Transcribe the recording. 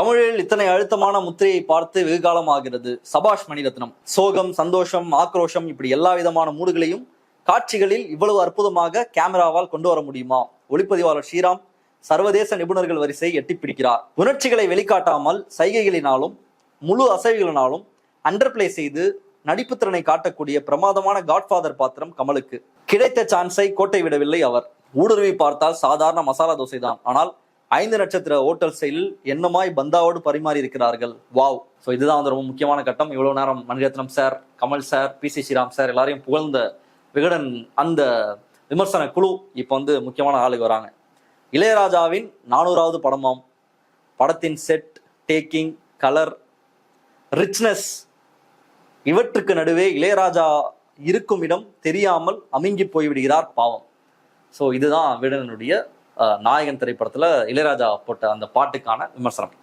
தமிழில் இத்தனை அழுத்தமான முத்திரையை பார்த்து வெகு காலம் ஆகிறது. சபாஷ் மணிரத்னம். சோகம், சந்தோஷம், ஆக்ரோஷம், இப்படி எல்லா விதமான மூடுகளையும் காட்சிகளில் இவ்வளவு அற்புதமாக கேமராவால் கொண்டு வர முடியுமா? ஒளிப்பதிவாளர் ஸ்ரீராம் சர்வதேச நிபுணர்கள் வரிசை எட்டி பிடிக்கிறார். உணர்ச்சிகளை வெளிக்காட்டாமல் சைகைகளினாலும் முழு அசைவுகளினாலும் அண்டர்பிளே செய்து நடிப்பு திறனை காட்டக்கூடிய பிரமாதமான காட்ஃபாதர் பாத்திரம் கமலுக்கு. கிடைத்த சான்ஸை கோட்டை விடவில்லை அவர். ஊடுருவி பார்த்தால் சாதாரண மசாலா தோசை தான், ஆனால் 5 நட்சத்திர ஹோட்டல் ஸ்டைலில் என்னமாய் பந்தாவோடு பரிமாறி இருக்கிறார்கள். வாவ். ஸோ இதுதான் வந்து ரொம்ப முக்கியமான கட்டம். இவ்வளவு நேரம் Mani Ratnam sir, Kamal sir, PC Sriram sir எல்லாரையும் புகழ்ந்த விகடன் அந்த விமர்சன குழு இப்போ வந்து முக்கியமான ஆளுக்கு வராங்க. இளையராஜாவின் 400வது படமாம். படத்தின் செட், டேக்கிங், கலர், ரிச்னஸ் இவற்றுக்கு நடுவே இளையராஜா இருக்கும் இடம் தெரியாமல் அமுங்கி போய்விடுகிறார் பாவம். ஸோ இதுதான் விகடனுடைய நாயகன் திரைப்படத்துல இளையராஜா போட்ட அந்த பாட்டுக்கான விமர்சனம்.